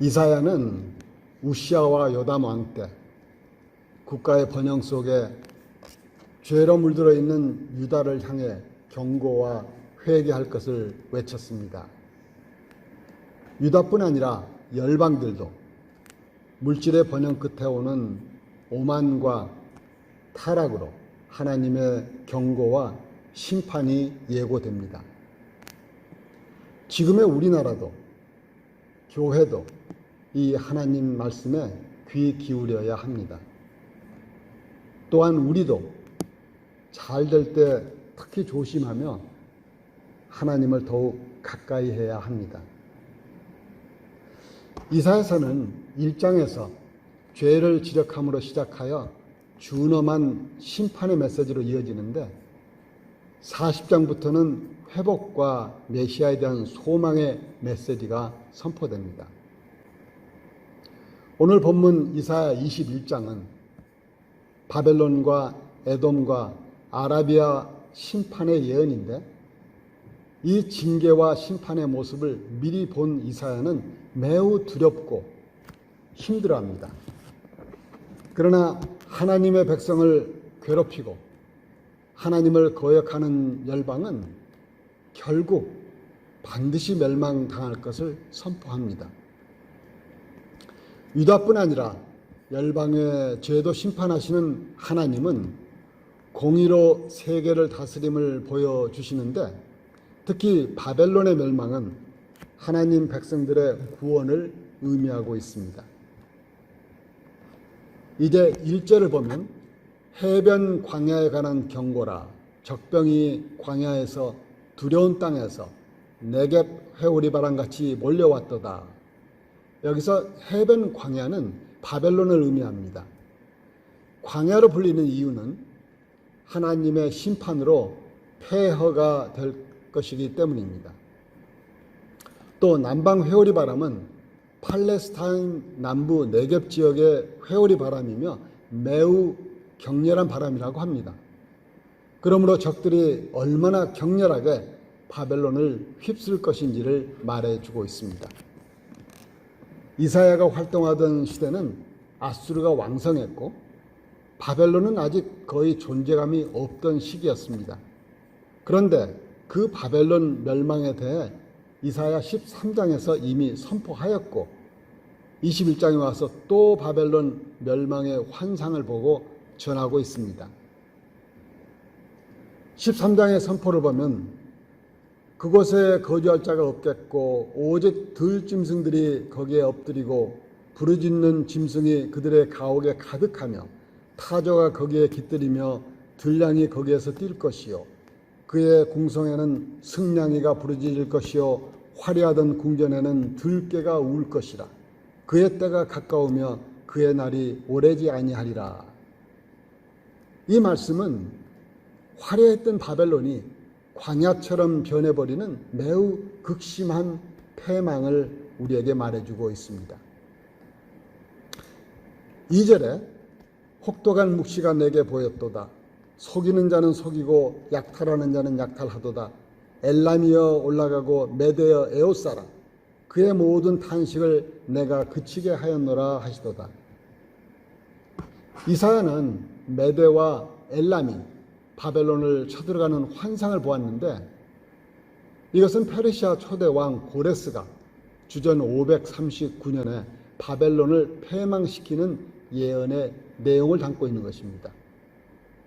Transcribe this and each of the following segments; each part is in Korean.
이사야는 우시아와 요담 왕 때 국가의 번영 속에 죄로 물들어 있는 유다를 향해 경고와 회개할 것을 외쳤습니다. 유다뿐 아니라 열방들도 물질의 번영 끝에 오는 오만과 타락으로 하나님의 경고와 심판이 예고됩니다. 지금의 우리나라도 교회도 이 하나님 말씀에 귀 기울여야 합니다. 또한 우리도 잘 될 때 특히 조심하며 하나님을 더욱 가까이 해야 합니다. 이사야서는 1장에서 죄를 지적함으로 시작하여 준엄한 심판의 메시지로 이어지는데 40장부터는 회복과 메시아에 대한 소망의 메시지가 선포됩니다. 오늘 본문 이사야 21장은 바벨론과 에돔과 아라비아 심판의 예언인데 이 징계와 심판의 모습을 미리 본 이사야는 매우 두렵고 힘들어합니다. 그러나 하나님의 백성을 괴롭히고 하나님을 거역하는 열방은 결국 반드시 멸망당할 것을 선포합니다. 유다뿐 아니라 열방의 죄도 심판하시는 하나님은 공의로 세계를 다스림을 보여주시는데 특히 바벨론의 멸망은 하나님 백성들의 구원을 의미하고 있습니다. 이제 1절을 보면 해변 광야에 관한 경고라 적병이 광야에서 두려운 땅에서 네겝 회오리 바람같이 몰려왔도다. 여기서 해변 광야는 바벨론을 의미합니다. 광야로 불리는 이유는 하나님의 심판으로 폐허가 될 것이기 때문입니다. 또 남방 회오리 바람은 팔레스타인 남부 네겝 지역의 회오리 바람이며 매우 격렬한 바람이라고 합니다. 그러므로 적들이 얼마나 격렬하게 바벨론을 휩쓸 것인지를 말해주고 있습니다. 이사야가 활동하던 시대는 아수르가 왕성했고 바벨론은 아직 거의 존재감이 없던 시기였습니다. 그런데 그 바벨론 멸망에 대해 이사야 13장에서 이미 선포하였고 21장에 와서 또 바벨론 멸망의 환상을 보고 전하고 있습니다. 13장의 선포를 보면 그곳에 거주할 자가 없겠고 오직 들짐승들이 거기에 엎드리고 부르짖는 짐승이 그들의 가옥에 가득하며 타조가 거기에 깃들이며 들량이 거기에서 뛸 것이요 그의 궁성에는 승냥이가 부르짖을 것이요 화려하던 궁전에는 들깨가 울 것이라. 그의 때가 가까우며 그의 날이 오래지 아니하리라. 이 말씀은 화려했던 바벨론이 광야처럼 변해버리는 매우 극심한 패망을 우리에게 말해주고 있습니다. 2절에 혹독한 묵시가 내게 보였도다. 속이는 자는 속이고 약탈하는 자는 약탈하도다. 엘람이여 올라가고 메대여 에옷사라. 그의 모든 탄식을 내가 그치게 하였노라 하시도다. 이사야는 메대와 엘람이 바벨론을 쳐들어가는 환상을 보았는데 이것은 페르시아 초대왕 고레스가 주전 539년에 바벨론을 패망시키는 예언의 내용을 담고 있는 것입니다.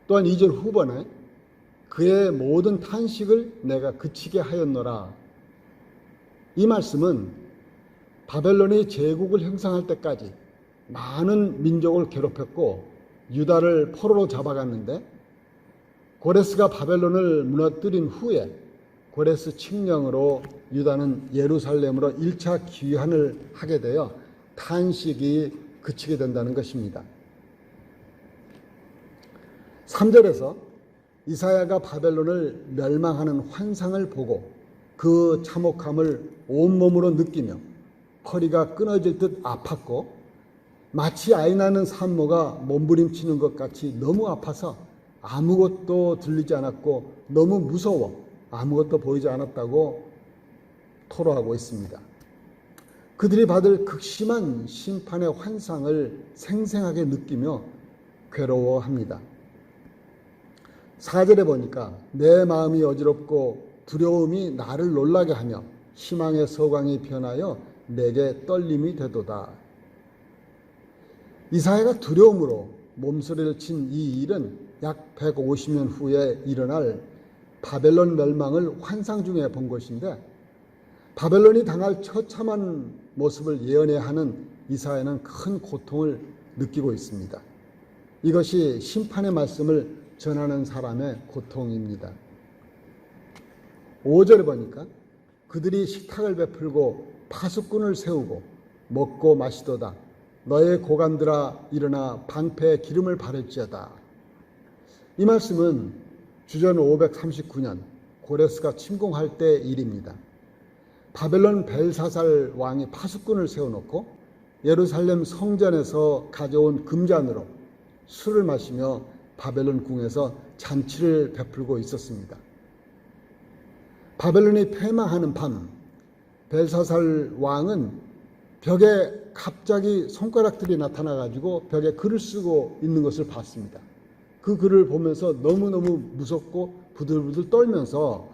또한 2절 후반에 그의 모든 탄식을 내가 그치게 하였노라. 이 말씀은 바벨론이 제국을 형성할 때까지 많은 민족을 괴롭혔고 유다를 포로로 잡아갔는데 고레스가 바벨론을 무너뜨린 후에 고레스 칙령으로 유다는 예루살렘으로 1차 귀환을 하게 되어 탄식이 그치게 된다는 것입니다. 3절에서 이사야가 바벨론을 멸망하는 환상을 보고 그 참혹함을 온몸으로 느끼며 허리가 끊어질 듯 아팠고 마치 아이 낳는 산모가 몸부림치는 것 같이 너무 아파서 아무것도 들리지 않았고 너무 무서워 아무것도 보이지 않았다고 토로하고 있습니다. 그들이 받을 극심한 심판의 환상을 생생하게 느끼며 괴로워합니다. 4절에 보니까 내 마음이 어지럽고 두려움이 나를 놀라게 하며 희망의 서광이 변하여 내게 떨림이 되도다. 이사야가 두려움으로 몸소리를 친 이 일은 약 150년 후에 일어날 바벨론 멸망을 환상 중에 본 것인데, 바벨론이 당할 처참한 모습을 예언해야 하는 이사야는 큰 고통을 느끼고 있습니다. 이것이 심판의 말씀을 전하는 사람의 고통입니다. 5절에 보니까 그들이 식탁을 베풀고 파수꾼을 세우고 먹고 마시도다. 너의 고관들아 일어나 방패에 기름을 바를지어다. 이 말씀은 주전 539년 고레스가 침공할 때 일입니다. 바벨론 벨사살 왕이 파수꾼을 세워놓고 예루살렘 성전에서 가져온 금잔으로 술을 마시며 바벨론 궁에서 잔치를 베풀고 있었습니다. 바벨론이 패망하는 밤, 벨사살 왕은 벽에 갑자기 손가락들이 나타나가지고 벽에 글을 쓰고 있는 것을 봤습니다. 그 글을 보면서 너무너무 무섭고 부들부들 떨면서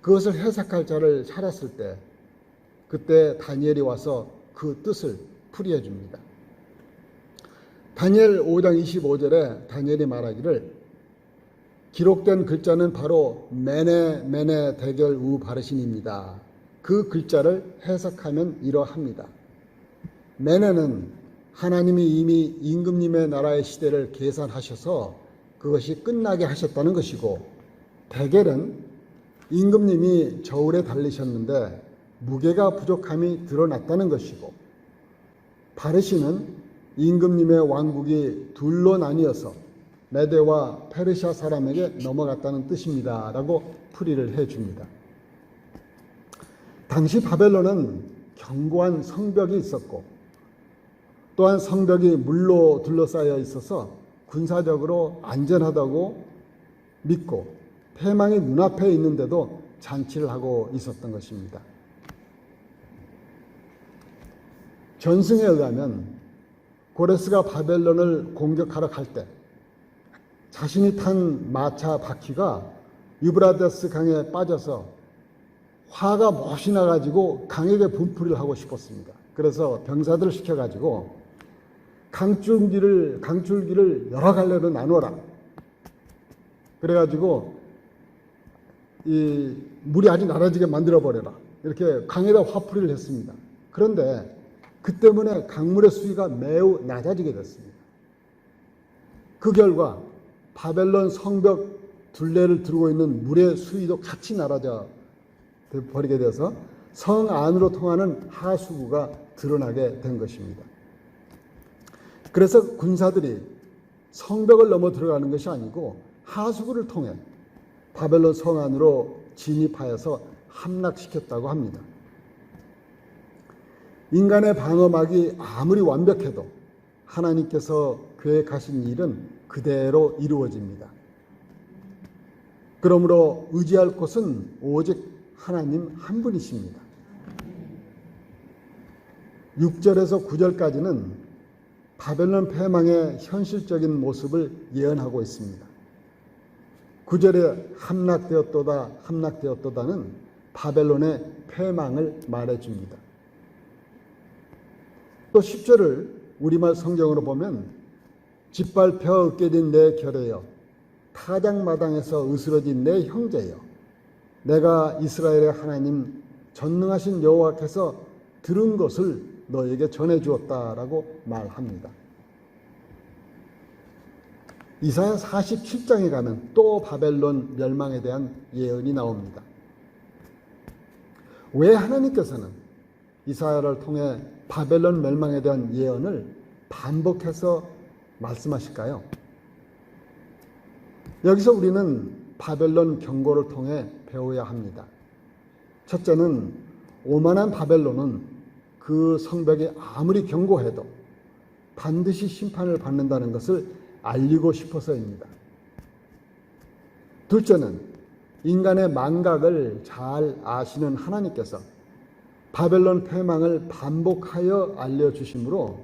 그것을 해석할 자를 찾았을 때, 그때 다니엘이 와서 그 뜻을 풀이해 줍니다. 다니엘 5장 25절에 다니엘이 말하기를, 기록된 글자는 바로 메네 대결 우 바르신입니다. 그 글자를 해석하면 이러합니다. 메네는 하나님이 이미 임금님의 나라의 시대를 계산하셔서 그것이 끝나게 하셨다는 것이고, 대결은 임금님이 저울에 달리셨는데 무게가 부족함이 드러났다는 것이고, 바르신은 임금님의 왕국이 둘로 나뉘어서 메대와 페르시아 사람에게 넘어갔다는 뜻입니다 라고 풀이를 해줍니다. 당시 바벨론은 견고한 성벽이 있었고, 또한 성벽이 물로 둘러싸여 있어서 군사적으로 안전하다고 믿고 패망이 눈앞에 있는데도 잔치를 하고 있었던 것입니다. 전승에 의하면 고레스가 바벨론을 공격하러 갈 때 자신이 탄 마차 바퀴가 유브라데스 강에 빠져서 화가 못이 나가지고 강에게 분풀이를 하고 싶었습니다. 그래서 병사들을 시켜가지고 강줄기를 여러 갈래로 나누어라. 그래가지고 이 물이 아주 나라지게 만들어버려라. 이렇게 강에다 화풀이를 했습니다. 그런데 그 때문에 강물의 수위가 매우 낮아지게 됐습니다. 그 결과 바벨론 성벽 둘레를 두르고 있는 물의 수위도 같이 낮아져 버리게 돼서 성 안으로 통하는 하수구가 드러나게 된 것입니다. 그래서 군사들이 성벽을 넘어 들어가는 것이 아니고 하수구를 통해 바벨론 성 안으로 진입하여서 함락시켰다고 합니다. 인간의 방어막이 아무리 완벽해도 하나님께서 계획하신 일은 그대로 이루어집니다. 그러므로 의지할 곳은 오직 하나님 한 분이십니다. 6절에서 9절까지는 바벨론 패망의 현실적인 모습을 예언하고 있습니다. 9절에 함락되었도다는 바벨론의 패망을 말해줍니다. 또 10절을 우리말 성경으로 보면 짓밟혀 으깨진 내 결애여, 타작마당에서 으스러진 내 형제여, 내가 이스라엘의 하나님 전능하신 여호와께서 들은 것을 너에게 전해주었다라고 말합니다. 이사야 47장에 가면 또 바벨론 멸망에 대한 예언이 나옵니다. 왜 하나님께서는 이사야를 통해 바벨론 멸망에 대한 예언을 반복해서 말씀하실까요? 여기서 우리는 바벨론 경고를 통해 배워야 합니다. 첫째는 오만한 바벨론은 그 성벽이 아무리 견고해도 반드시 심판을 받는다는 것을 알리고 싶어서입니다. 둘째는 인간의 망각을 잘 아시는 하나님께서 바벨론 패망을 반복하여 알려주시므로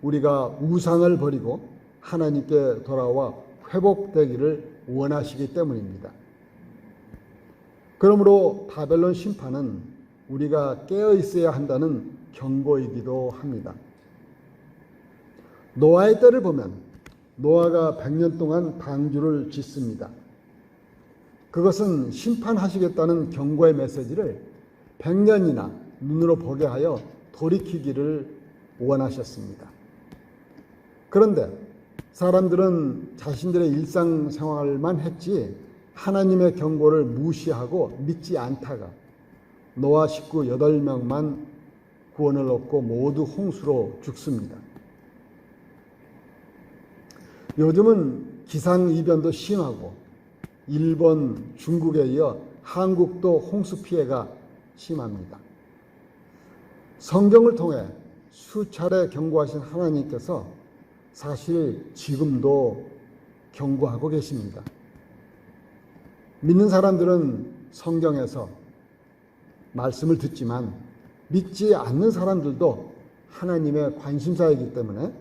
우리가 우상을 버리고 하나님께 돌아와 회복되기를 원하시기 때문입니다. 그러므로 바벨론 심판은 우리가 깨어 있어야 한다는 경고이기도 합니다. 노아의 때를 보면 노아가 100년 동안 방주를 짓습니다. 그것은 심판하시겠다는 경고의 메시지를 100년이나 눈으로 보게 하여 돌이키기를 원하셨습니다. 그런데 사람들은 자신들의 일상생활만 했지 하나님의 경고를 무시하고 믿지 않다가 노아 식구 8명만 구원을 얻고 모두 홍수로 죽습니다. 요즘은 기상이변도 심하고 일본, 중국에 이어 한국도 홍수 피해가 심합니다. 성경을 통해 수차례 경고하신 하나님께서 사실 지금도 경고하고 계십니다. 믿는 사람들은 성경에서 말씀을 듣지만 믿지 않는 사람들도 하나님의 관심사이기 때문에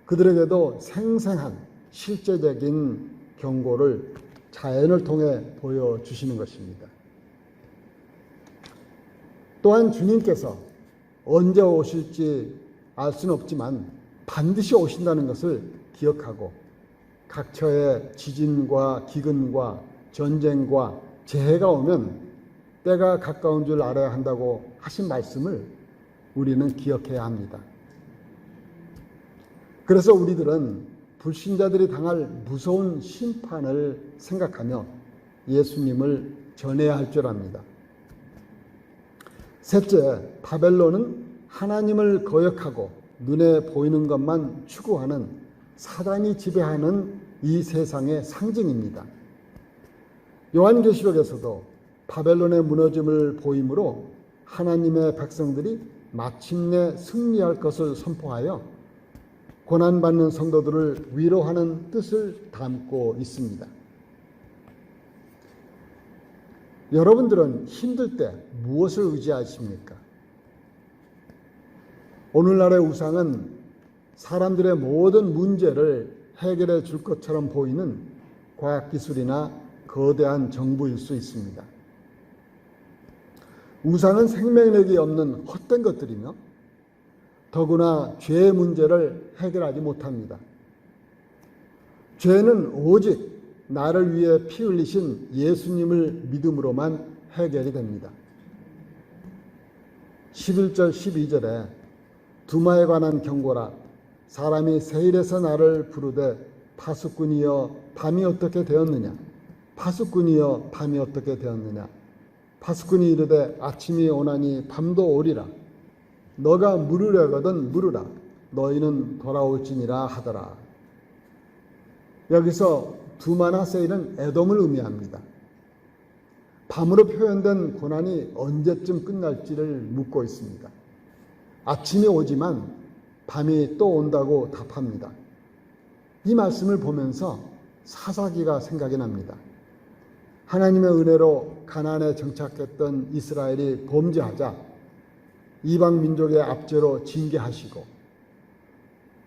그들에게도 생생한 실제적인 경고를 자연을 통해 보여주시는 것입니다. 또한 주님께서 언제 오실지 알 수는 없지만 반드시 오신다는 것을 기억하고 각처에 지진과 기근과 전쟁과 재해가 오면 때가 가까운 줄 알아야 한다고 하신 말씀을 우리는 기억해야 합니다. 그래서 우리들은 불신자들이 당할 무서운 심판을 생각하며 예수님을 전해야 할 줄 압니다. 셋째, 바벨론은 하나님을 거역하고 눈에 보이는 것만 추구하는 사단이 지배하는 이 세상의 상징입니다. 요한계시록에서도 바벨론의 무너짐을 보이므로 하나님의 백성들이 마침내 승리할 것을 선포하여 고난받는 성도들을 위로하는 뜻을 담고 있습니다. 여러분들은 힘들 때 무엇을 의지하십니까? 오늘날의 우상은 사람들의 모든 문제를 해결해 줄 것처럼 보이는 과학기술이나 거대한 정부일 수 있습니다. 우상은 생명력이 없는 헛된 것들이며 더구나 죄의 문제를 해결하지 못합니다. 죄는 오직 나를 위해 피 흘리신 예수님을 믿음으로만 해결이 됩니다. 11절 12절에 두마에 관한 경고라. 사람이 세일에서 나를 부르되 파수꾼이여 밤이 어떻게 되었느냐. 파수꾼이여 밤이 어떻게 되었느냐. 파수꾼이 이르되 아침이 오나니 밤도 오리라. 너가 물으려거든 물으라. 너희는 돌아올지니라 하더라. 여기서 두마나 세일은 에돔을 의미합니다. 밤으로 표현된 고난이 언제쯤 끝날지를 묻고 있습니다. 아침이 오지만 밤이 또 온다고 답합니다. 이 말씀을 보면서 사사기가 생각이 납니다. 하나님의 은혜로 가나안에 정착했던 이스라엘이 범죄하자 이방 민족의 압제로 징계하시고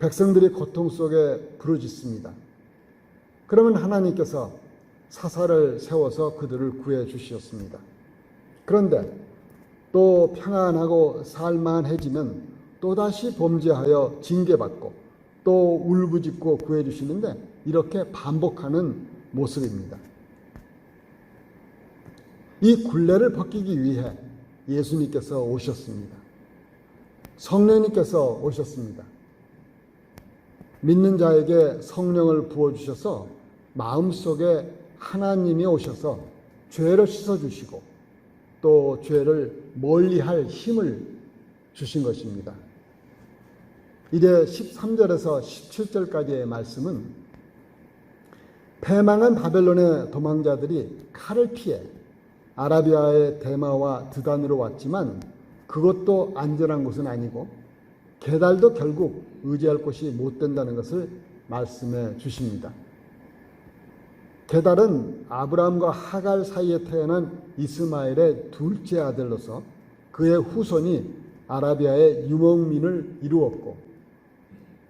백성들이 고통 속에 부르짖습니다. 그러면 하나님께서 사사를 세워서 그들을 구해 주셨습니다. 그런데 또 평안하고 살만해지면 또다시 범죄하여 징계받고 또 울부짖고 구해 주시는데 이렇게 반복하는 모습입니다. 이 굴레를 벗기기 위해 예수님께서 오셨습니다. 성령님께서 오셨습니다. 믿는 자에게 성령을 부어주셔서 마음속에 하나님이 오셔서 죄를 씻어주시고 또 죄를 멀리할 힘을 주신 것입니다. 이제 13절에서 17절까지의 말씀은 패망한 바벨론의 도망자들이 칼을 피해 아라비아의 데마와 드단으로 왔지만 그것도 안전한 곳은 아니고 게달도 결국 의지할 곳이 못 된다는 것을 말씀해 주십니다. 게달은 아브라함과 하갈 사이에 태어난 이스마엘의 둘째 아들로서 그의 후손이 아라비아의 유목민을 이루었고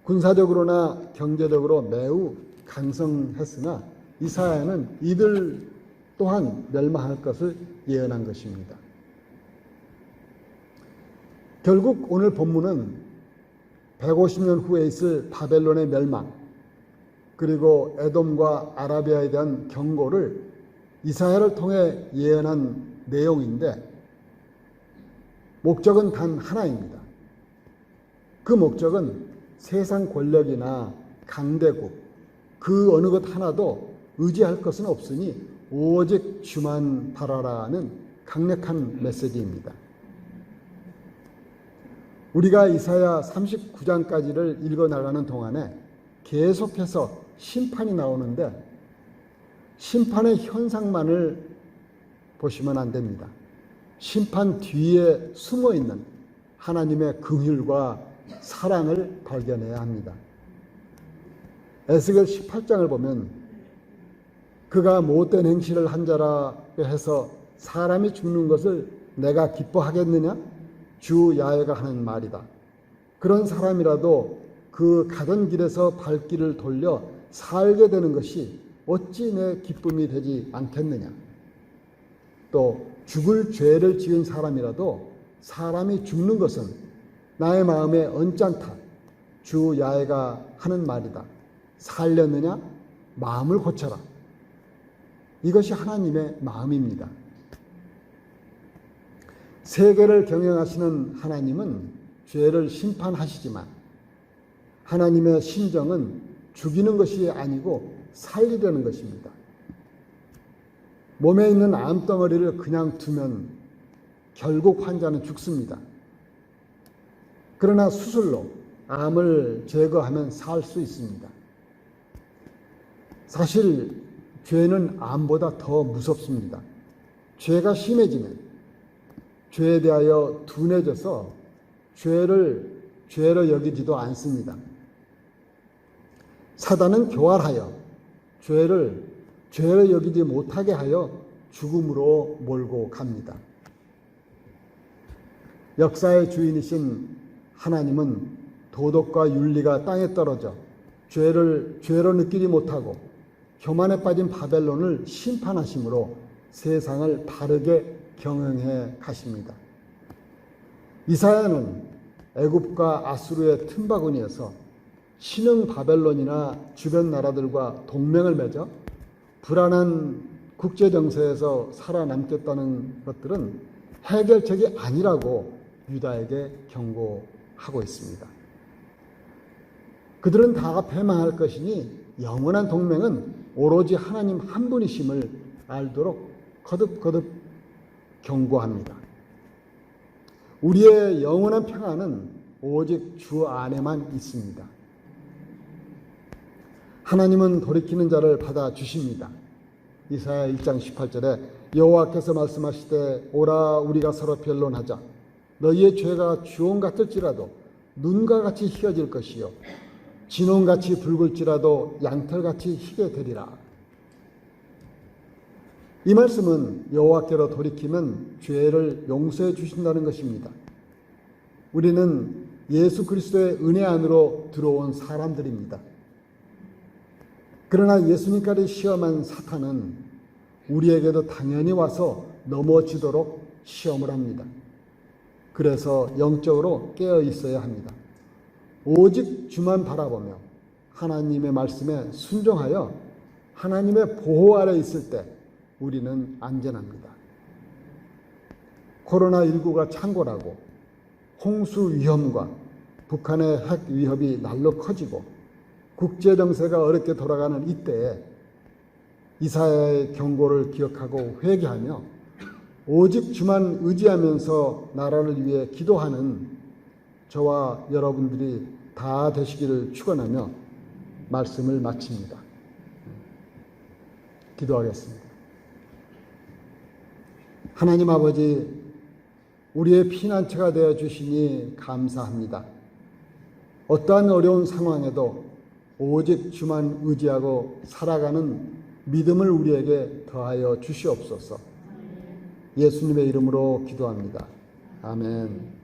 군사적으로나 경제적으로 매우 강성했으나 이사야는 이들 또한 멸망할 것을 예언한 것입니다. 결국 오늘 본문은 150년 후에 있을 바벨론의 멸망, 그리고 에돔과 아라비아에 대한 경고를 이사야를 통해 예언한 내용인데 목적은 단 하나입니다. 그 목적은 세상 권력이나 강대국 그 어느 것 하나도 의지할 것은 없으니 오직 주만 바라라는 강력한 메시지입니다. 우리가 이사야 39장까지를 읽어나가는 동안에 계속해서 심판이 나오는데 심판의 현상만을 보시면 안 됩니다. 심판 뒤에 숨어있는 하나님의 긍휼과 사랑을 발견해야 합니다. 에스겔 18장을 보면 그가 못된 행실을 한 자라 해서 사람이 죽는 것을 내가 기뻐하겠느냐? 주 야훼가 하는 말이다. 그런 사람이라도 그 가던 길에서 발길을 돌려 살게 되는 것이 어찌 내 기쁨이 되지 않겠느냐? 또 죽을 죄를 지은 사람이라도 사람이 죽는 것은 나의 마음에 언짢다. 주 야훼가 하는 말이다. 살렸느냐? 마음을 고쳐라. 이것이 하나님의 마음입니다. 세계를 경영하시는 하나님은 죄를 심판하시지만 하나님의 심정은 죽이는 것이 아니고 살리려는 것입니다. 몸에 있는 암덩어리를 그냥 두면 결국 환자는 죽습니다. 그러나 수술로 암을 제거하면 살 수 있습니다. 사실 죄는 암보다 더 무섭습니다. 죄가 심해지면 죄에 대하여 둔해져서 죄로 여기지도 않습니다. 사단은 교활하여 죄를 죄로 여기지 못하게 하여 죽음으로 몰고 갑니다. 역사의 주인이신 하나님은 도덕과 윤리가 땅에 떨어져 죄로 느끼지 못하고 교만에 빠진 바벨론을 심판하심으로 세상을 바르게 경영해 가십니다. 이사야는 애굽과 아수르의 틈바구니에서 신흥 바벨론이나 주변 나라들과 동맹을 맺어 불안한 국제 정세에서 살아남겠다는 것들은 해결책이 아니라고 유다에게 경고하고 있습니다. 그들은 다 패망할 것이니 영원한 동맹은 오로지 하나님 한 분이심을 알도록 거듭거듭 경고합니다. 우리의 영원한 평안은 오직 주 안에만 있습니다. 하나님은 돌이키는 자를 받아주십니다. 이사야 1장 18절에 여호와께서 말씀하시되 오라 우리가 서로 변론하자. 너희의 죄가 주홍 같을지라도 눈과 같이 희어질 것이요 진홍같이 붉을지라도 양털같이 희게 되리라. 이 말씀은 여호와께로 돌이키면 죄를 용서해 주신다는 것입니다. 우리는 예수 그리스도의 은혜 안으로 들어온 사람들입니다. 그러나 예수님까지 시험한 사탄은 우리에게도 당연히 와서 넘어지도록 시험을 합니다. 그래서 영적으로 깨어 있어야 합니다. 오직 주만 바라보며 하나님의 말씀에 순종하여 하나님의 보호 아래 있을 때 우리는 안전합니다. 코로나19가 창궐하고 홍수 위험과 북한의 핵 위협이 날로 커지고 국제 정세가 어렵게 돌아가는 이때에 이사야의 경고를 기억하고 회개하며 오직 주만 의지하면서 나라를 위해 기도하는 저와 여러분들이 다 되시기를 축원하며 말씀을 마칩니다. 기도하겠습니다. 하나님 아버지, 우리의 피난처가 되어 주시니 감사합니다. 어떠한 어려운 상황에도 오직 주만 의지하고 살아가는 믿음을 우리에게 더하여 주시옵소서. 예수님의 이름으로 기도합니다. 아멘.